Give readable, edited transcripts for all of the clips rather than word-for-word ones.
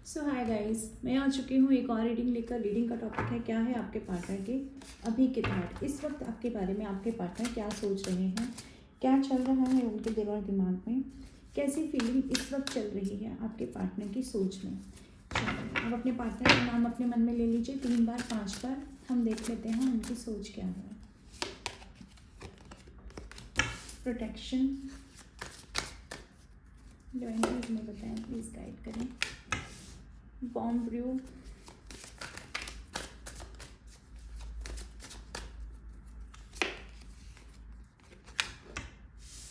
सो hi guys, मैं आ चुकी हूँ एक और रीडिंग लेकर। रीडिंग का टॉपिक है क्या है आपके पार्टनर के अभी के थॉट, इस वक्त आपके बारे में आपके पार्टनर क्या सोच रहे हैं, क्या चल रहा है उनके दिल और दिमाग में, कैसी फीलिंग इस वक्त चल रही है आपके पार्टनर की सोच में। चलो अब अपने पार्टनर का नाम अपने मन में ले लीजिए 3 बार 5 बार। हम देख लेते हैं उनकी सोच क्या है। प्रोटेक्शन, डिवाइनिटीज में बताएं, प्लीज़ गाइड करें। बॉम्ब ब्रू,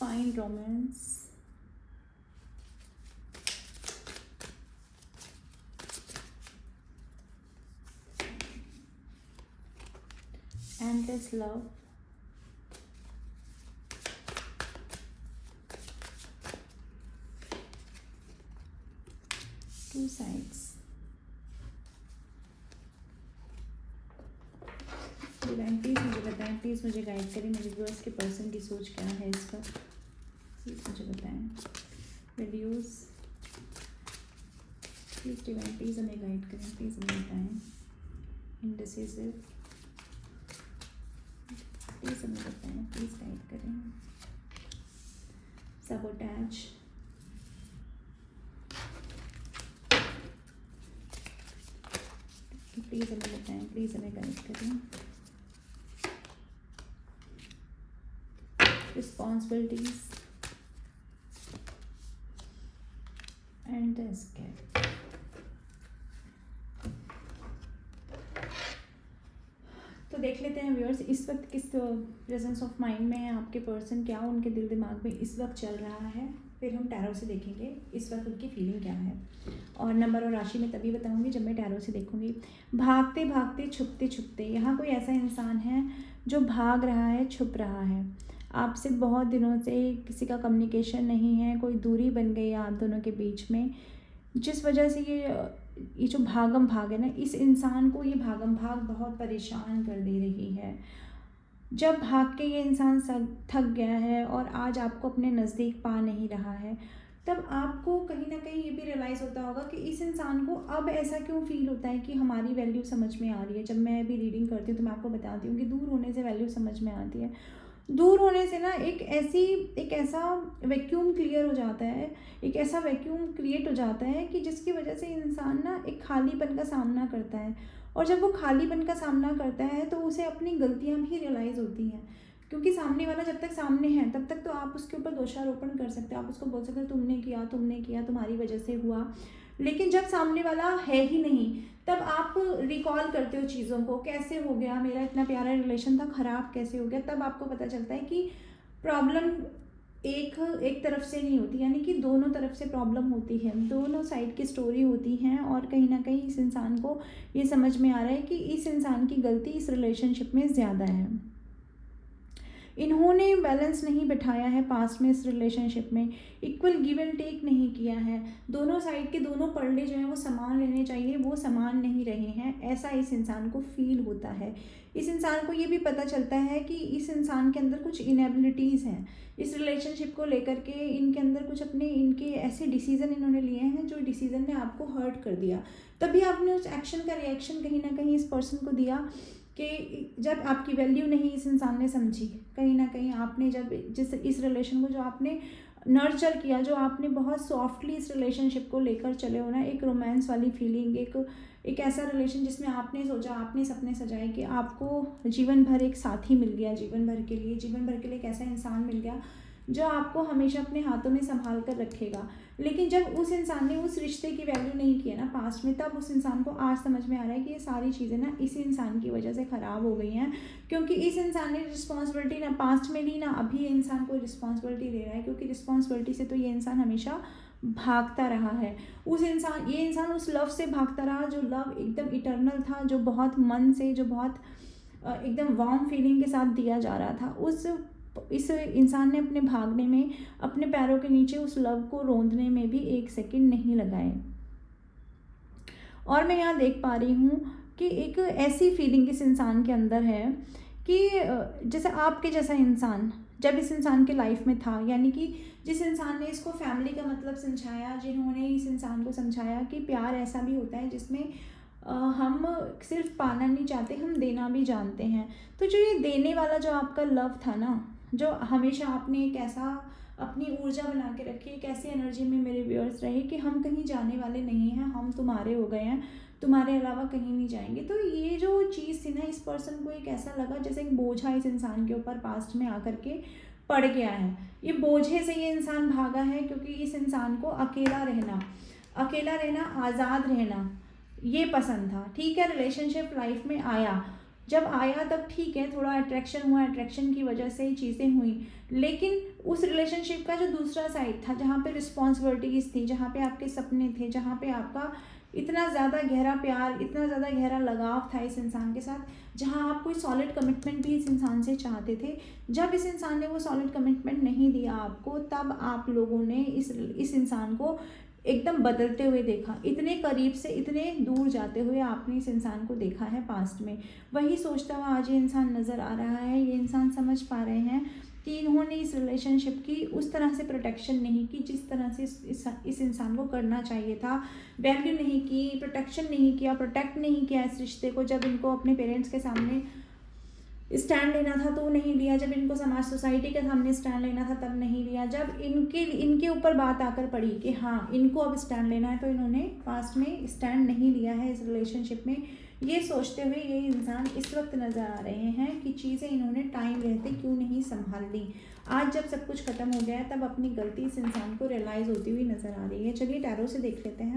fine romance, endless love, two sides, divine please मुझे बताएं, प्लीज़ मुझे गाइड करें। मेरे व्यूअर्स के पर्सन की सोच क्या है इस पर, प्लीज़ मुझे बताएं। वीडियोस प्लीज़ डिवाइन प्लीज़ हमें गाइड करें, प्लीज़ हमें बताएं। इनडिसिसिव प्लीज़ हमें बताएं, प्लीज़ गाइड करें। सबोटैज प्लीज़ हमें बताएं, प्लीज़ हमें गाइड करें। Responsibilities and escape. तो देख लेते हैं व्यूअर्स इस वक्त किस प्रेजेंस ऑफ माइंड में है आपके पर्सन, क्या उनके दिल दिमाग में इस वक्त चल रहा है। फिर हम टैरो से देखेंगे इस वक्त उनकी फीलिंग क्या है, और नंबर और राशि में तभी बताऊंगी जब मैं टैरो से देखूंगी। भागते भागते छुपते छुपते, यहाँ कोई ऐसा इंसान है जो भाग रहा है, छुप रहा है। आपसे बहुत दिनों से किसी का कम्युनिकेशन नहीं है, कोई दूरी बन गई है आप दोनों के बीच में, जिस वजह से ये जो भागम भाग है ना, इस इंसान को ये भागम भाग बहुत परेशान कर दे रही है। जब भाग के ये इंसान थक गया है और आज आपको अपने नज़दीक पा नहीं रहा है, तब आपको कहीं ना कहीं ये भी रियलाइज़ होता होगा कि इस इंसान को अब ऐसा क्यों फील होता है कि हमारी वैल्यू समझ में आ रही है। जब मैं भी रीडिंग करती हूँ तो मैं आपको बताती हूँ कि दूर होने से वैल्यू समझ में आती है। दूर होने से ना एक ऐसा वैक्यूम क्लियर हो जाता है, एक ऐसा वैक्यूम क्रिएट हो जाता है कि जिसकी वजह से इंसान ना एक खालीपन का सामना करता है। और जब वो खालीपन का सामना करता है तो उसे अपनी गलतियां भी रियलाइज़ होती हैं, क्योंकि सामने वाला जब तक सामने है तब तक तो आप उसके ऊपर दोषारोपण कर सकते हो, आप उसको बोल सकते हो तुमने किया, तुम्हारी वजह से हुआ। लेकिन जब सामने वाला है ही नहीं, तब आप रिकॉल करते हो चीज़ों को, कैसे हो गया मेरा इतना प्यारा रिलेशन था, ख़राब कैसे हो गया। तब आपको पता चलता है कि प्रॉब्लम एक तरफ से नहीं होती, यानी कि दोनों तरफ से प्रॉब्लम होती है, दोनों साइड की स्टोरी होती हैं। और कहीं ना कहीं इस इंसान को ये समझ में आ रहा है कि इस इंसान की गलती इस रिलेशनशिप में ज़्यादा है। इन्होंने बैलेंस नहीं बिठाया है पास्ट में, इस रिलेशनशिप में इक्वल गिव एंड टेक नहीं किया है। दोनों साइड के दोनों पलड़े जो हैं वो समान रहने चाहिए, वो समान नहीं रहे हैं, ऐसा इस इंसान को फील होता है। इस इंसान को ये भी पता चलता है कि इस इंसान के अंदर कुछ इनेबिलिटीज़ हैं इस रिलेशनशिप को लेकर के। इनके अंदर कुछ अपने इनके ऐसे डिसीज़न इन्होंने लिए हैं जो डिसीज़न ने आपको हर्ट कर दिया। तभी आपने उस एक्शन का रिएक्शन कहीं ना कहीं इस पर्सन को दिया कि जब आपकी वैल्यू नहीं इस इंसान ने समझी। कहीं ना कहीं आपने जब इस रिलेशन को जो आपने नर्चर किया, जो आपने बहुत सॉफ्टली इस रिलेशनशिप को लेकर चले हो ना, एक रोमांस वाली फीलिंग, एक ऐसा रिलेशन जिसमें आपने सोचा, आपने सपने सजाए कि आपको जीवन भर एक साथी मिल गया, जीवन भर के लिए एक ऐसा इंसान मिल गया जो आपको हमेशा अपने हाथों में संभाल कर रखेगा। लेकिन जब उस इंसान ने उस रिश्ते की वैल्यू नहीं की है ना पास्ट में, तब उस इंसान को आज समझ में आ रहा है कि ये सारी चीज़ें ना इसी इंसान की वजह से ख़राब हो गई हैं, क्योंकि इस इंसान ने रिस्पॉन्सिबिलिटी ना पास्ट में ली, ना अभी इंसान को रिस्पॉन्सिबिलिटी ले रहा है। क्योंकि रिस्पॉन्सिबिलिटी से तो ये इंसान हमेशा भागता रहा है। ये इंसान उस लव से भागता रहा जो लव एकदम इटर्नल था, जो बहुत मन से, जो बहुत एकदम वार्म फीलिंग के साथ दिया जा रहा था। इस इंसान ने अपने भागने में, अपने पैरों के नीचे उस लव को रोंदने में भी एक सेकंड नहीं लगाए। और मैं यहाँ देख पा रही हूँ कि एक ऐसी फीलिंग इस इंसान के अंदर है कि जैसे आपके जैसा इंसान जब इस इंसान के लाइफ में था, यानी कि जिस इंसान ने इसको फैमिली का मतलब समझाया, जिन्होंने इस इंसान को समझाया कि प्यार ऐसा भी होता है जिसमें हम सिर्फ पाना नहीं चाहते, हम देना भी जानते हैं। तो जो ये देने वाला जो आपका लव था ना, जो हमेशा आपने एक ऐसा अपनी ऊर्जा बना के रखी, एक ऐसी एनर्जी में मेरे व्यूअर्स रहे कि हम कहीं जाने वाले नहीं हैं, हम तुम्हारे हो गए हैं, तुम्हारे अलावा कहीं नहीं जाएंगे। तो ये जो चीज़ थी ना, इस पर्सन को एक ऐसा लगा जैसे एक बोझा इस इंसान के ऊपर पास्ट में आकर के पड़ गया है। ये बोझे से ये इंसान भागा है क्योंकि इस इंसान को अकेला रहना, आज़ाद रहना ये पसंद था। ठीक है, रिलेशनशिप लाइफ में आया, जब आया तब ठीक है, थोड़ा अट्रैक्शन हुआ, अट्रैक्शन की वजह से चीज़ें हुई, लेकिन उस रिलेशनशिप का जो दूसरा साइड था, जहाँ पे रिस्पॉन्सिबिलिटीज़ थी, जहाँ पे आपके सपने थे, जहाँ पे आपका इतना ज़्यादा गहरा प्यार, इतना ज़्यादा गहरा लगाव था इस इंसान के साथ, जहाँ आप कोई सॉलिड कमिटमेंट भी इस इंसान से चाहते थे, जब इस इंसान ने वो सॉलिड कमिटमेंट नहीं दिया आपको, तब आप लोगों ने इस इंसान को एकदम बदलते हुए देखा। इतने करीब से इतने दूर जाते हुए आपने इस इंसान को देखा है पास्ट में। वही सोचता हुआ आज ये इंसान नज़र आ रहा है। ये इंसान समझ पा रहे हैं कि इन्होंने इस रिलेशनशिप की उस तरह से प्रोटेक्शन नहीं की जिस तरह से इस इंसान को करना चाहिए था। वैल्यू नहीं की, प्रोटेक्शन नहीं किया, प्रोटेक्ट नहीं किया इस रिश्ते को। जब इनको अपने पेरेंट्स के सामने स्टैंड लेना था तो नहीं लिया, जब इनको समाज सोसाइटी के सामने स्टैंड लेना था तब नहीं लिया, जब इनके ऊपर बात आकर पड़ी कि हाँ इनको अब स्टैंड लेना है, तो इन्होंने पास्ट में स्टैंड नहीं लिया है इस रिलेशनशिप में। ये सोचते हुए ये इंसान इस वक्त नज़र आ रहे हैं कि चीज़ें इन्होंने टाइम रहते क्यों नहीं संभाल ली। आज जब सब कुछ ख़त्म हो गया है तब अपनी गलती इस इंसान को रियलाइज़ होती हुई नज़र आ रही है। चलिए टैरो से देख लेते हैं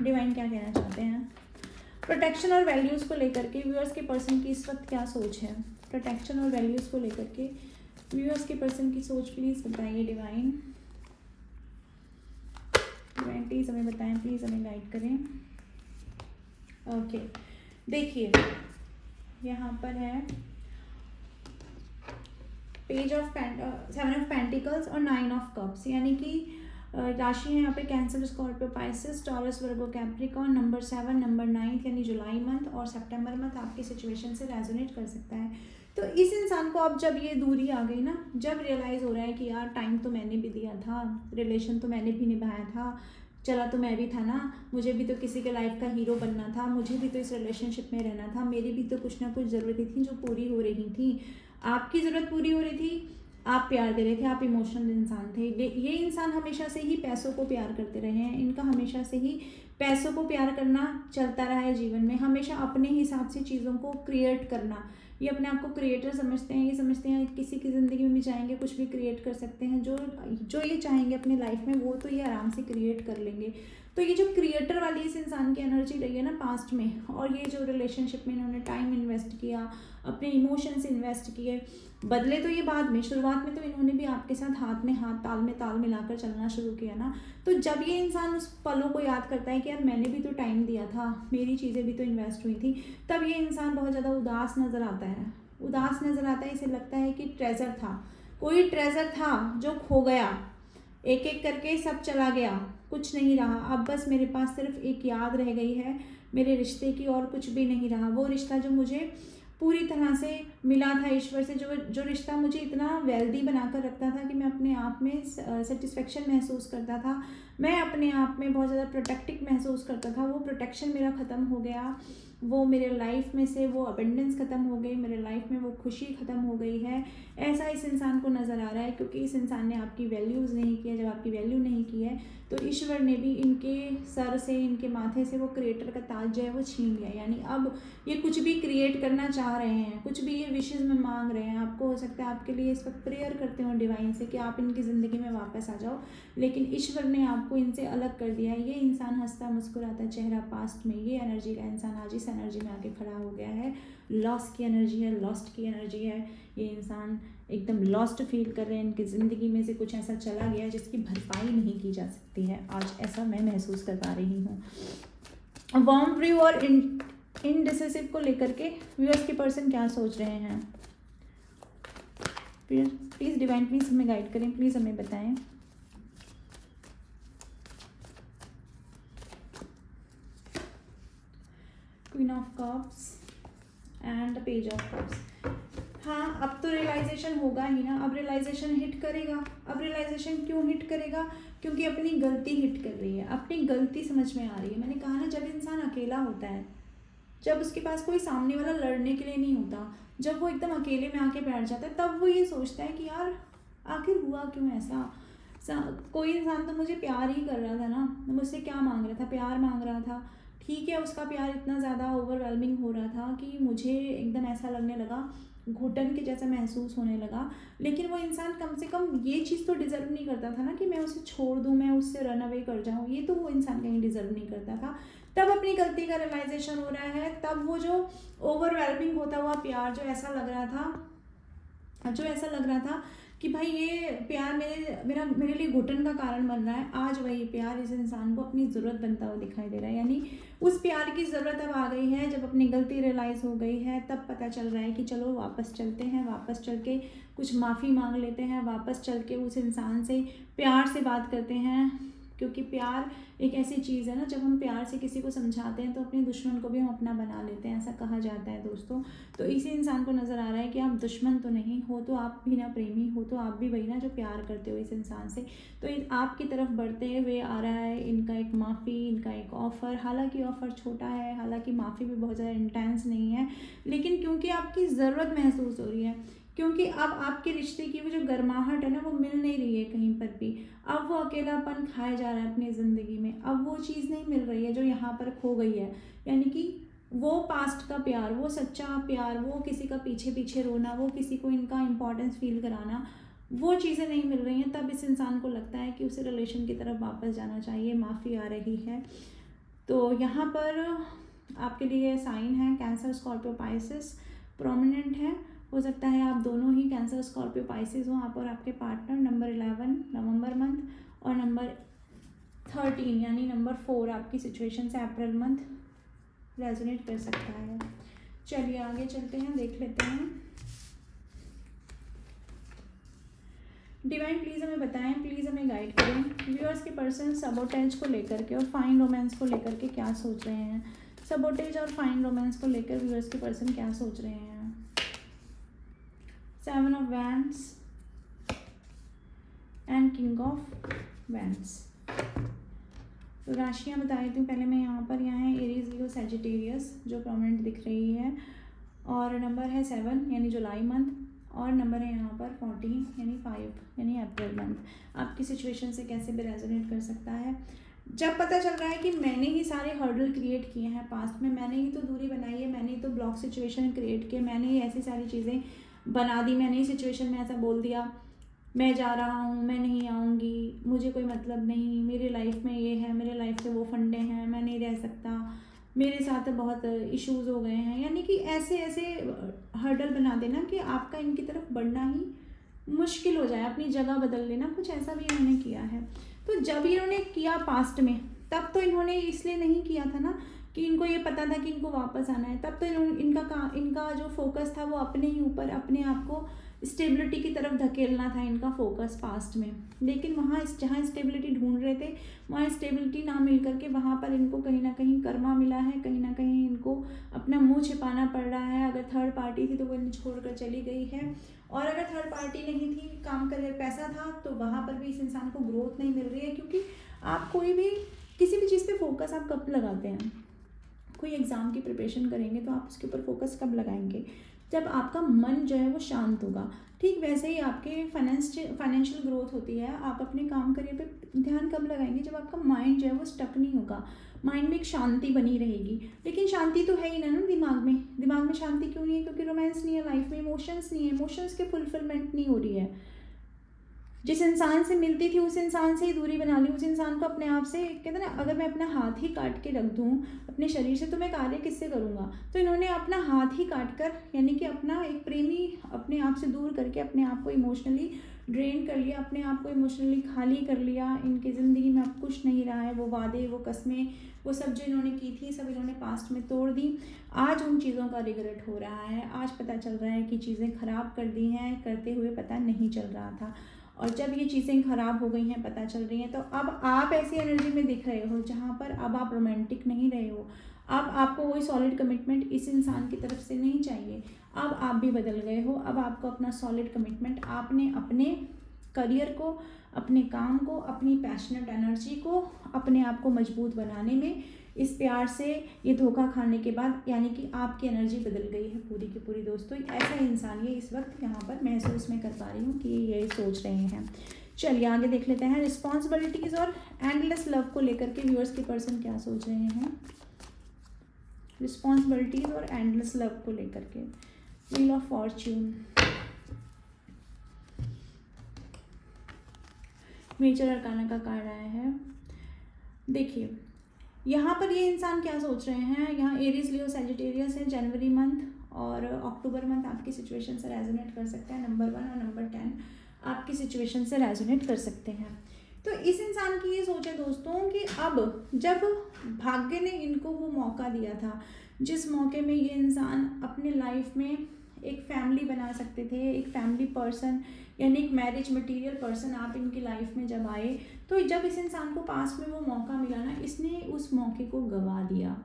डिवाइन क्या कहना चाहते हैं। प्रोटेक्शन और वैल्यूज़ को लेकर के व्यूअर्स के पर्सन की इस वक्त क्या सोच है। प्रोटेक्शन और वैल्यूज़ को लेकर के व्यूअर्स के पर्सन की सोच प्लीज़ बताइए डिवाइन। डिवाइन प्लीज़ हमें बताएं, प्लीज़ हमें गाइड करें। ओके, देखिए यहाँ पर है पेज ऑफ 7 ऑफ पेंटिकल्स और 9 ऑफ कप्स, यानी कि राशि है यहाँ पे कैंसर, स्कॉर्पियो, पाइसेस, टॉरस, वर्गो, कैप्रिकॉर्न। नंबर 7, नंबर 9 यानी जुलाई मंथ और सितंबर मंथ आपकी सिचुएशन से रेजोनेट कर सकता है। तो इस इंसान को अब जब ये दूरी आ गई ना, जब रियलाइज़ हो रहा है कि यार टाइम तो मैंने भी दिया था, रिलेशन तो मैंने भी निभाया था, चला तो मैं भी था ना, मुझे भी तो किसी के लाइफ का हीरो बनना था, मुझे भी तो इस रिलेशनशिप में रहना था, मेरी भी तो कुछ ना कुछ ज़रूरतें थी जो पूरी हो रही थी। आपकी ज़रूरत पूरी हो रही थी, आप प्यार दे रहे थे, आप इमोशनल इंसान थे। ये इंसान हमेशा से ही पैसों को प्यार करते रहे हैं। इनका हमेशा से ही पैसों को प्यार करना चलता रहा है जीवन में, हमेशा अपने हिसाब से चीज़ों को क्रिएट करना। ये अपने आप को क्रिएटर समझते हैं, ये समझते हैं किसी की ज़िंदगी में भी चाहेंगे कुछ भी क्रिएट कर सकते हैं, जो ये चाहेंगे अपनी लाइफ में वो तो ये आराम से क्रिएट कर लेंगे। तो ये जो क्रिएटर वाली इस इंसान की एनर्जी रही है ना पास्ट में, और ये जो रिलेशनशिप में इन्होंने टाइम इन्वेस्ट किया, अपने इमोशंस इन्वेस्ट किए, बदले तो ये बाद में, शुरुआत में तो इन्होंने भी आपके साथ हाथ में हाथ, ताल में ताल मिलाकर चलना शुरू किया ना। तो जब ये इंसान उस पलों को याद करता है कि यार मैंने भी तो टाइम दिया था, मेरी चीज़ें भी तो इन्वेस्ट हुई थी, तब ये इंसान बहुत ज़्यादा उदास नज़र आता है। उदास नज़र आता है, इसे लगता है कि ट्रेजर था, कोई ट्रेजर था जो खो गया, एक एक करके सब चला गया, कुछ नहीं रहा, अब बस मेरे पास सिर्फ एक याद रह गई है मेरे रिश्ते की, और कुछ भी नहीं रहा। वो रिश्ता जो मुझे पूरी तरह से मिला था ईश्वर से, जो रिश्ता मुझे इतना वेल्दी बनाकर रखता था कि मैं अपने आप में सेटिस्फेक्शन महसूस करता था, मैं अपने आप में बहुत ज़्यादा प्रोटेक्टिव महसूस करता था, वो प्रोटेक्शन मेरा ख़त्म हो गया, वो मेरे लाइफ में से वो अबंडेंस ख़त्म हो गई, मेरे लाइफ में वो खुशी ख़त्म हो गई है। ऐसा इस इंसान को नज़र आ रहा है, क्योंकि इस इंसान ने आपकी वैल्यूज़ नहीं की है। जब आपकी वैल्यू नहीं की है तो ईश्वर ने भी इनके सर से, इनके माथे से वो क्रिएटर का ताज जो है वो छीन लिया। यानी अब ये कुछ भी क्रिएट करना चाह रहे हैं, कुछ भी ये विशेज़ में मांग रहे हैं, आपको हो सकता है आपके लिए इस वक्त प्रेयर करते हो डिवाइन से कि आप इनकी ज़िंदगी में वापस आ जाओ, लेकिन ईश्वर ने आपको इनसे अलग कर दिया है। ये इंसान हंसता मुस्कुराता चेहरा पास्ट में, ये एनर्जी का इंसान आज इस एनर्जी में आके खड़ा हो गया है। लॉस की एनर्जी है, लॉस्ट की एनर्जी है। ये इंसान एकदम लॉस्ट फील कर रहे हैं, इनकी ज़िंदगी में से कुछ ऐसा चला गया जिसकी भरपाई नहीं की जा सकती है। आज ऐसा मैं महसूस कर पा रही हूँ। वार्म व्यू और इनडिसिसिव को लेकर के व्यूअर्स के पर्सन क्या सोच रहे हैं, प्लीज़ डिवाइन प्लीज़ हमें गाइड करें, प्लीज़ हमें बताएं। Queen of cups and the page of cups. हाँ, अब तो रियलाइजेशन होगा ही ना, अब रियलाइजेशन हिट करेगा। अब रियलाइजेशन क्यों हिट करेगा? क्योंकि अपनी गलती हिट कर रही है, अपनी गलती समझ में आ रही है। मैंने कहा ना, जब इंसान अकेला होता है, जब उसके पास कोई सामने वाला लड़ने के लिए नहीं होता, जब वो एकदम अकेले में आके बैठ जाता है, तब वो ये सोचता है कि यार आखिर हुआ क्यों ऐसा। कोई इंसान तो मुझे प्यार ही कर रहा था ना, मुझसे क्या मांग रहा था? प्यार मांग रहा था। ठीक है, उसका प्यार इतना ज़्यादा ओवरवेलमिंग हो रहा था कि मुझे एकदम ऐसा लगने लगा, घुटन के जैसा महसूस होने लगा। लेकिन वो इंसान कम से कम ये चीज़ तो डिज़र्व नहीं करता था ना कि मैं उसे छोड़ दूँ, मैं उससे रन अवे कर जाऊँ। ये तो वो इंसान कहीं डिज़र्व नहीं करता था। तब अपनी गलती का रियलाइजेशन हो रहा है, तब वो जो ओवरवेलमिंग होता हुआ प्यार, जो ऐसा लग रहा था कि भाई ये प्यार मेरे लिए घुटन का कारण बन रहा है, आज वही प्यार इस इंसान को अपनी ज़रूरत बनता हुआ दिखाई दे रहा है। यानी उस प्यार की ज़रूरत अब आ गई है। जब अपनी गलती रियलाइज़ हो गई है, तब पता चल रहा है कि चलो वापस चलते हैं, वापस चल के कुछ माफ़ी मांग लेते हैं, वापस चल के उस इंसान से प्यार से बात करते हैं। क्योंकि प्यार एक ऐसी चीज़ है ना, जब हम प्यार से किसी को समझाते हैं तो अपने दुश्मन को भी हम अपना बना लेते हैं, ऐसा कहा जाता है दोस्तों। तो इसी इंसान को नज़र आ रहा है कि आप दुश्मन तो नहीं हो, तो आप भी ना प्रेमी हो, तो आप भी वही ना जो प्यार करते हो इस इंसान से। तो आपकी तरफ बढ़ते हुए आ रहा है इनका एक माफ़ी, इनका एक ऑफ़र। हालांकि ऑफ़र छोटा है, हालांकि माफ़ी भी बहुत ज़्यादा इंटेंस नहीं है, लेकिन क्योंकि आपकी ज़रूरत महसूस हो रही है, क्योंकि अब आपके रिश्ते की वो जो गर्माहट है ना, वो मिल नहीं रही है कहीं पर भी। अब वो अकेलापन खाया जा रहा है अपनी ज़िंदगी में, अब वो चीज़ नहीं मिल रही है जो यहाँ पर खो गई है। यानी कि वो पास्ट का प्यार, वो सच्चा प्यार, वो किसी का पीछे पीछे रोना, वो किसी को इनका इम्पोर्टेंस फील कराना, वो चीज़ें नहीं मिल रही हैं। तब इस इंसान को लगता है कि उसे रिलेशन की तरफ वापस जाना चाहिए, माफ़ी आ रही है। तो यहाँ पर आपके लिए साइन है कैंसर, स्कॉर्पियो, पाइसिस प्रोमिनेंट है। हो सकता है आप दोनों ही कैंसर, स्कॉर्पियो, पाइसिस हो, आप और आपके पार्टनर। नंबर 11 नवंबर मंथ, और नंबर 13 यानी नंबर 4 आपकी सिचुएशन से अप्रैल मंथ रेजोनेट कर सकता है। चलिए आगे चलते हैं, देख लेते हैं। डिवाइन प्लीज़ हमें बताएं, प्लीज़ हमें गाइड करें। व्यूअर्स के पर्सन सबोटेज को लेकर के और फाइन रोमांस को लेकर के क्या सोच रहे हैं। सबोटेज और फाइन रोमांस को लेकर व्यूअर्स के पर्सन क्या सोच रहे हैं। 7 of wands and king of wands. तो राशियाँ बता देती हूँ पहले मैं। यहाँ है एरीज, लियो, सैजिटेरियस जो प्रोमिनेंट दिख रही है, और नंबर है 7 यानी जुलाई मंथ, और नंबर है यहाँ पर 14 यानी 5 यानी अप्रैल मंथ। आपकी सिचुएशन से कैसे भी रेजोनेट कर सकता है। जब पता चल रहा है कि मैंने ही सारे हर्डल क्रिएट किए हैं पास्ट में, मैंने ही तो दूरी बनाई है, मैंने ही तो ब्लॉक सिचुएशन क्रिएट किए, मैंने ही ऐसी सारी चीज़ें बना दी, मैंने ही सिचुएशन में ऐसा बोल दिया, मैं जा रहा हूँ, मैं नहीं आऊँगी, मुझे कोई मतलब नहीं, मेरी लाइफ में ये है, मेरे लाइफ से वो फंडे हैं, मैं नहीं रह सकता, मेरे साथ बहुत इश्यूज हो गए हैं। यानी कि ऐसे ऐसे हर्डल बना देना कि आपका इनकी तरफ बढ़ना ही मुश्किल हो जाए, अपनी जगह बदल लेना, कुछ ऐसा भी इन्होंने किया है। तो जब इन्होंने किया पास्ट में, तब तो इन्होंने इसलिए नहीं किया था ना कि इनको ये पता था कि इनको वापस आना है। तब तो इनका जो फोकस था वो अपने ही ऊपर, अपने आप को स्टेबिलिटी की तरफ धकेलना था इनका फोकस पास्ट में। लेकिन वहाँ जहाँ स्टेबिलिटी ढूंढ रहे थे, वहाँ स्टेबिलिटी ना मिल करके वहाँ पर इनको कहीं ना कहीं कर्मा मिला है, कहीं ना कहीं इनको अपना मुंह छिपाना पड़ रहा है। अगर थर्ड पार्टी थी तो वो इन्हें छोड़कर चली गई है, और अगर थर्ड पार्टी नहीं थी, काम कर रहे पैसा था, तो वहाँ पर भी इस इंसान को ग्रोथ नहीं मिल रही है। क्योंकि आप कोई भी किसी भी चीज़ पे फोकस आप कब लगाते हैं, कोई एग्ज़ाम की प्रिपरेशन करेंगे तो आप उसके ऊपर फोकस कब लगाएंगे, जब आपका मन जो है वो शांत होगा। ठीक वैसे ही आपके फाइनेंशियल ग्रोथ होती है, आप अपने काम करियर पे ध्यान कब लगाएंगे, जब आपका माइंड जो है वो स्टक नहीं होगा, माइंड में एक शांति बनी रहेगी। लेकिन शांति तो है ही ना दिमाग में शांति क्यों नहीं है, क्योंकि रोमांस नहीं है लाइफ में, इमोशंस नहीं है, इमोशंस के फुलफिलमेंट नहीं हो रही है। जिस इंसान से मिलती थी उस इंसान से ही दूरी बना ली, उस इंसान को अपने आप से, कहते हैं ना, अगर मैं अपना हाथ ही काट के रख दूँ अपने शरीर से तो मैं कार्य किससे करूँगा। तो इन्होंने अपना हाथ ही काट कर, यानी कि अपना एक प्रेमी अपने आप से दूर करके अपने आप को इमोशनली ड्रेन कर लिया, अपने आप को इमोशनली खाली कर लिया। इनकी ज़िंदगी में अब कुछ नहीं रहा है, वो वादे, वो कस्में, वो सब जो इन्होंने की थी, सब इन्होंने पास्ट में तोड़ दी। आज उन चीज़ों का रिग्रेट हो रहा है, आज पता चल रहा है कि चीज़ें ख़राब कर दी हैं, करते हुए पता नहीं चल रहा था। और जब ये चीज़ें ख़राब हो गई हैं, पता चल रही हैं, तो अब आप ऐसी एनर्जी में दिख रहे हो जहाँ पर अब आप रोमांटिक नहीं रहे हो। अब आपको वही सॉलिड कमिटमेंट इस इंसान की तरफ से नहीं चाहिए। अब आप भी बदल गए हो। अब आपको अपना सॉलिड कमिटमेंट, आपने अपने करियर को, अपने काम को, अपनी पैशनेट एनर्जी को, अपने आप को मजबूत बनाने में, इस प्यार से ये धोखा खाने के बाद, यानी कि आपकी एनर्जी बदल गई है पूरी की पूरी। दोस्तों, ऐसा इंसान ये इस वक्त यहाँ पर महसूस मैं कर पा रही हूँ कि ये सोच रहे हैं। चलिए आगे देख लेते हैं। रिस्पॉन्सिबिलिटीज़ और एंडलेस लव को लेकर के व्यूअर्स के पर्सन क्या सोच रहे हैं। रिस्पॉन्सिबिलिटीज़ और एंडलेस लव को लेकर के। Wheel of fortune, major arcana का कार्ड आया है। देखिए यहाँ पर ये इंसान क्या सोच रहे हैं। यहाँ एरीज, लियो, सैजिटेरियस है। जनवरी मंथ और अक्टूबर मंथ आपकी सिचुएशन से रेजोनेट कर सकते हैं। नंबर 1 और नंबर 10 आपकी सिचुएशन से रेजोनेट कर सकते हैं। तो इस इंसान की ये सोच है दोस्तों कि अब जब भाग्य ने इनको वो मौका दिया था, जिस मौके में ये इंसान अपने लाइफ में एक फैमिली बना सकते थे, एक फैमिली पर्सन यानी एक मैरिज मटेरियल पर्सन आप इनकी लाइफ में जब आए, तो जब इस इंसान को पास में वो मौका मिला ना, इसने उस मौके को गंवा दिया।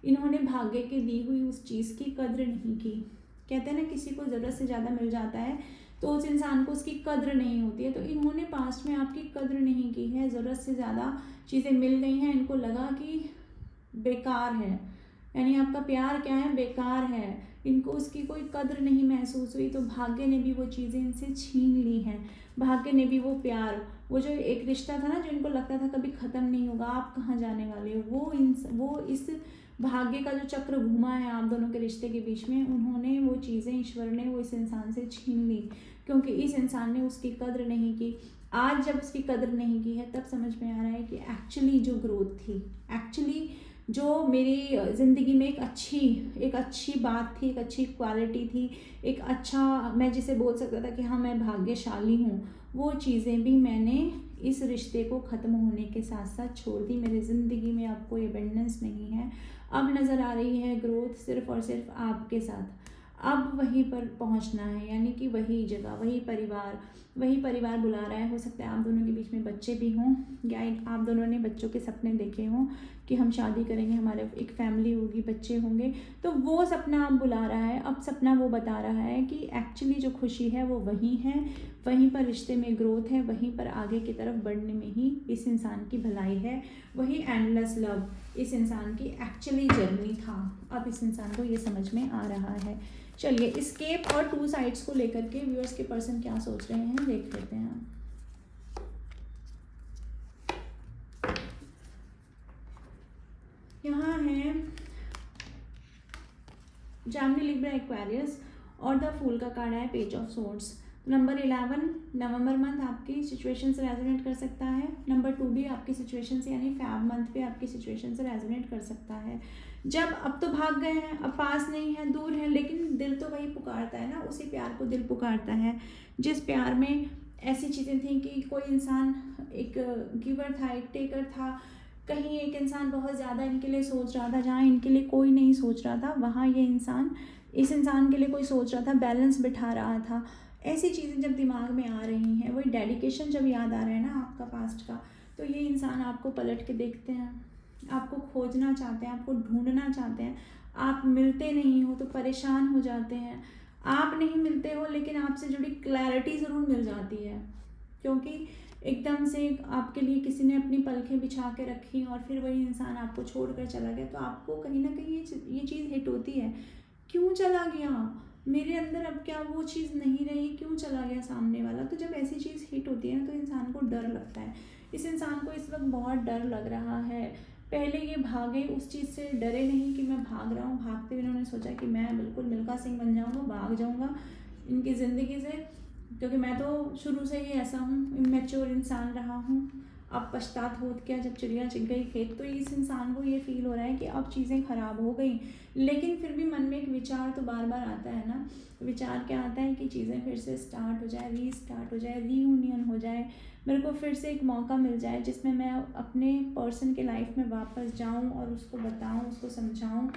इन्होंने भाग्य की दी हुई उस चीज़ की कद्र नहीं की। कहते हैं ना, किसी को ज़रूरत से ज़्यादा मिल जाता है तो उस इंसान को उसकी कद्र नहीं होती है। तो इन्होंने पास्ट में आपकी कद्र नहीं की है। ज़रूरत से ज़्यादा चीज़ें मिल गई हैं, इनको लगा कि बेकार है, यानी आपका प्यार क्या है, बेकार है, इनको उसकी कोई कद्र नहीं महसूस हुई। तो भाग्य ने भी वो चीज़ें इनसे छीन ली हैं। भाग्य ने भी वो प्यार, वो जो एक रिश्ता था ना, जो इनको लगता था कभी ख़त्म नहीं होगा, आप कहाँ जाने वाले हो, वो इस भाग्य का जो चक्र घूमा है आप दोनों के रिश्ते के बीच में, उन्होंने वो चीज़ें, ईश्वर ने वो इस इंसान से छीन ली, क्योंकि इस इंसान ने उसकी कद्र नहीं की। आज जब उसकी कद्र नहीं की है, तब समझ में आ रहा है कि एक्चुअली जो ग्रोथ थी, एक्चुअली जो मेरी ज़िंदगी में एक अच्छी बात थी, एक अच्छी क्वालिटी थी, एक अच्छा, मैं जिसे बोल सकता था कि हाँ मैं भाग्यशाली हूँ, वो चीज़ें भी मैंने इस रिश्ते को ख़त्म होने के साथ साथ छोड़ दी। मेरी ज़िंदगी में अब कोई अबेंडेंस नहीं है। अब नज़र आ रही है ग्रोथ सिर्फ़ और सिर्फ आपके साथ। अब वहीं पर पहुंचना है, यानी कि वही जगह, वही परिवार बुला रहा है। हो सकता है आप दोनों के बीच में बच्चे भी हों, या आप दोनों ने बच्चों के सपने देखे हों कि हम शादी करेंगे, हमारे एक फैमिली होगी, बच्चे होंगे। तो वो सपना अब बुला रहा है। अब सपना वो बता रहा है कि एक्चुअली जो खुशी है वो वहीं है, वहीं पर रिश्ते में ग्रोथ है, वहीं पर आगे की तरफ बढ़ने में ही इस इंसान की भलाई है। वही एंडलेस लव इस इंसान की एक्चुअली जर्नी था। अब इस इंसान को ये समझ में आ रहा है। चलिए एस्केप और 2 साइड्स को लेकर के व्यूअर्स के पर्सन क्या सोच रहे हैं, देख लेते हैं। यहाँ है जेमिनी, लिब्रा, एक्वेरियस और द फूल का कार्ड है page of swords. Number 11 November month आपकी सिचुएशन से रेजोनेट कर सकता है। नंबर 2 भी आपकी सिचुएशन से, यानी फैब मंथ पे आपकी सिचुएशन से रेजोनेट कर सकता है। जब अब तो भाग गए हैं, अब पास नहीं है, दूर है, लेकिन दिल तो वही पुकारता है ना, उसी प्यार को दिल पुकारता है जिस प्यार में ऐसी चीज़ें थी कि कोई इंसान एक गिवर था, एक टेकर था। कहीं एक इंसान बहुत ज़्यादा इनके लिए सोच रहा था, जहाँ इनके लिए कोई नहीं सोच रहा था, वहाँ ये इंसान इस इंसान के लिए कोई सोच रहा था, बैलेंस बिठा रहा था। ऐसी चीज़ें जब दिमाग में आ रही हैं, वही डेडिकेशन जब याद आ रहा है ना आपका पास्ट का, तो ये इंसान आपको पलट के देखते हैं, आपको खोजना चाहते हैं, आपको ढूंढना चाहते हैं। आप मिलते नहीं हो तो परेशान हो जाते हैं। आप नहीं मिलते हो लेकिन आपसे जुड़ी क्लैरिटी ज़रूर मिल जाती है, क्योंकि एकदम से आपके लिए किसी ने अपनी पलखें बिछा के रखी और फिर वही इंसान आपको छोड़कर चला गया, तो आपको कहीं ना कहीं ये चीज़ हिट होती है, क्यों चला गया, मेरे अंदर अब क्या वो चीज़ नहीं रही, क्यों चला गया सामने वाला। तो जब ऐसी चीज़ हिट होती है ना, तो इंसान को डर लगता है। इस इंसान को इस वक्त बहुत डर लग रहा है। पहले ये भागे, उस चीज़ से डरे नहीं कि मैं भाग रहा हूँ, भागते हुए इन्होंने सोचा कि मैं बिल्कुल मिल्खा सिंह बन जाऊँगा, भाग जाऊँगा इनकी ज़िंदगी से, क्योंकि मैं तो शुरू से ही ऐसा हूँ, इमेच्योर इंसान रहा हूँ। अब पछतात होत क्या, जब चिड़िया चिग गई खेत। तो इस इंसान को ये फील हो रहा है कि अब चीज़ें ख़राब हो गई, लेकिन फिर भी मन में एक विचार तो बार बार आता है ना। विचार क्या आता है कि चीज़ें फिर से स्टार्ट हो जाए, रीस्टार्ट हो जाए, रीयूनियन हो जाए, मेरे को फिर से एक मौका मिल जाए जिसमें मैं अपने पर्सन के लाइफ में वापस जाऊं और उसको बताऊं, उसको समझाऊं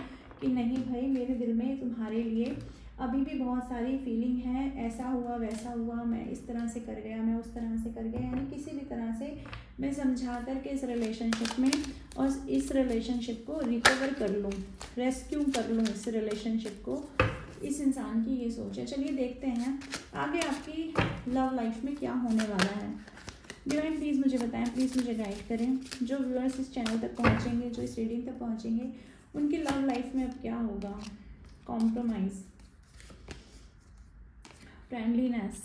कि नहीं भाई, मेरे दिल में तुम्हारे लिए अभी भी बहुत सारी फीलिंग है, ऐसा हुआ वैसा हुआ, मैं इस तरह से कर गया, मैं उस तरह से कर गया, यानी किसी भी तरह से मैं समझा करके इस रिलेशनशिप में और इस रिलेशनशिप को रिकवर कर लूँ, रेस्क्यू कर लूँ इस रिलेशनशिप को, इस इंसान की ये सोच है। चलिए देखते हैं आगे आपकी लव लाइफ में क्या होने वाला है। डिवाइन प्लीज़ मुझे बताएं, प्लीज़ मुझे गाइड करें। जो व्यूअर्स इस चैनल तक पहुंचेंगे, जो इस रीडिंग तक पहुंचेंगे, उनकी लव लाइफ में अब क्या होगा। Compromise, friendliness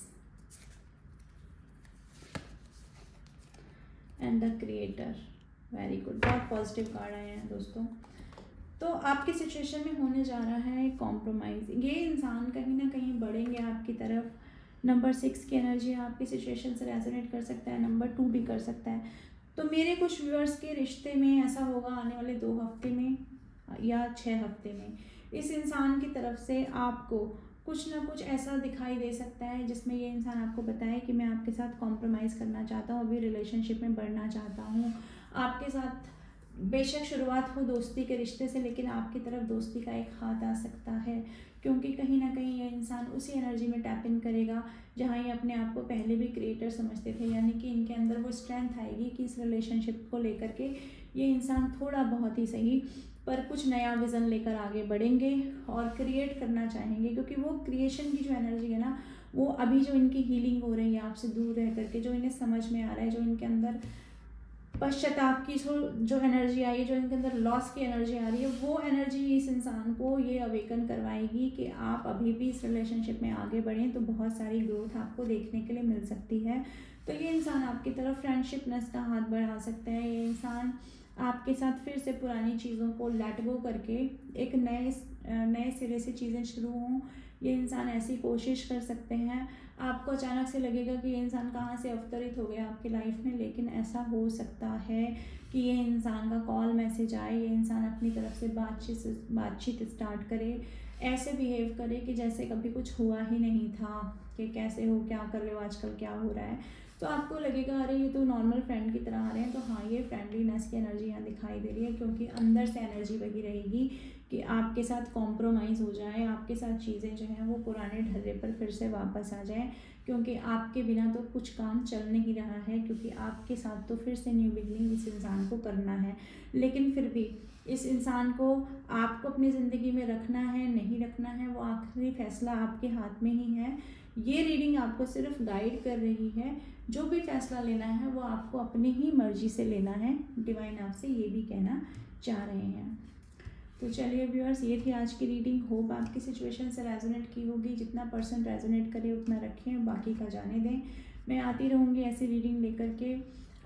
and the creator. Very good, बहुत पॉजिटिव कार्ड आए हैं दोस्तों। तो आपकी सिचुएशन में होने जा रहा है कॉम्प्रोमाइज़। ये इंसान कहीं ना कहीं बढ़ेंगे आपकी तरफ। नंबर 6 की एनर्जी आपकी सिचुएशन से रेजोनेट कर सकता है, नंबर 2 भी कर सकता है। तो मेरे कुछ व्यूअर्स के रिश्ते में ऐसा होगा आने वाले 2 हफ्ते में या 6 हफ्ते में। इस इंसान की तरफ से आपको कुछ ना कुछ ऐसा दिखाई दे सकता है जिसमें ये इंसान आपको बताए कि मैं आपके साथ कॉम्प्रोमाइज़ करना चाहता हूँ, अभी रिलेशनशिप में बढ़ना चाहता हूँ आपके साथ। बेशक शुरुआत हो दोस्ती के रिश्ते से, लेकिन आपकी तरफ दोस्ती का एक हाथ आ सकता है, क्योंकि कहीं ना कहीं ये इंसान उसी एनर्जी में टैप इन करेगा जहाँ ये अपने आप को पहले भी क्रिएटर समझते थे। यानी कि इनके अंदर वो स्ट्रेंथ आएगी कि इस रिलेशनशिप को लेकर के ये इंसान थोड़ा बहुत ही सही पर कुछ नया विज़न लेकर आगे बढ़ेंगे और क्रिएट करना चाहेंगे, क्योंकि वो क्रिएशन की जो एनर्जी है ना, वो अभी जो इनकी हीलिंग हो रही है आपसे दूर रह करके, जो इन्हें समझ में आ रहा है, जो इनके अंदर पश्चाताप की जो एनर्जी आई है, जो इनके अंदर लॉस की एनर्जी आ रही है, वो एनर्जी इस इंसान को ये अवेकन करवाएगी कि आप अभी भी इस रिलेशनशिप में आगे बढ़ें तो बहुत सारी ग्रोथ आपको देखने के लिए मिल सकती है। तो ये इंसान आपकी तरफ फ्रेंडशिपनेस का हाथ बढ़ा सकता है। ये इंसान आपके साथ फिर से पुरानी चीज़ों को लेट गो करके एक नए सिरे से चीज़ें शुरू हों, ये इंसान ऐसी कोशिश कर सकते हैं। आपको अचानक से लगेगा कि ये इंसान कहाँ से अवतरित हो गया आपकी लाइफ में, लेकिन ऐसा हो सकता है कि ये इंसान का कॉल मैसेज आए, ये इंसान अपनी तरफ से बातचीत स्टार्ट करे, ऐसे बिहेव करे कि जैसे कभी कुछ हुआ ही नहीं था, कि कैसे हो, क्या कर रहे हो आजकल, क्या हो रहा है। तो आपको लगेगा अरे ये तो नॉर्मल फ्रेंड की तरह आ रहे हैं। तो हाँ, ये फ्रेंडलीनेस की एनर्जी यहाँ दिखाई दे रही है, क्योंकि अंदर से एनर्जी वही रहेगी कि आपके साथ कॉम्प्रोमाइज़ हो जाए, आपके साथ चीज़ें जो हैं वो पुराने ढर्रे पर फिर से वापस आ जाएं, क्योंकि आपके बिना तो कुछ काम चल नहीं रहा है, क्योंकि आपके साथ तो फिर से न्यू बिगनिंग इस इंसान को करना है। लेकिन फिर भी इस इंसान को आपको अपनी ज़िंदगी में रखना है नहीं रखना है, वो आखिरी फैसला आपके हाथ में ही है। ये रीडिंग आपको सिर्फ गाइड कर रही है, जो भी फैसला लेना है वो आपको अपनी ही मर्जी से लेना है। डिवाइन आपसे ये भी कहना चाह रहे हैं। तो चलिए व्यूअर्स, ये थी आज की रीडिंग। होप आपकी सिचुएशन से रेजोनेट की होगी। जितना परसेंट रेजोनेट करे उतना रखें, बाकी का जाने दें। मैं आती रहूँगी ऐसी रीडिंग लेकर के।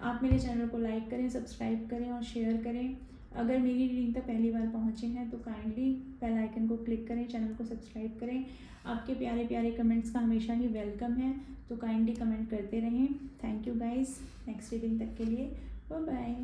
आप मेरे चैनल को लाइक करें, सब्सक्राइब करें और शेयर करें। अगर मेरी रीडिंग तक पहली बार पहुँचे हैं तो काइंडली बेल आइकन को क्लिक करें, चैनल को सब्सक्राइब करें। आपके प्यारे प्यारे कमेंट्स का हमेशा ही वेलकम है, तो काइंडली कमेंट करते रहें। Thank you guys. Next reading तक के लिए बाय बाय।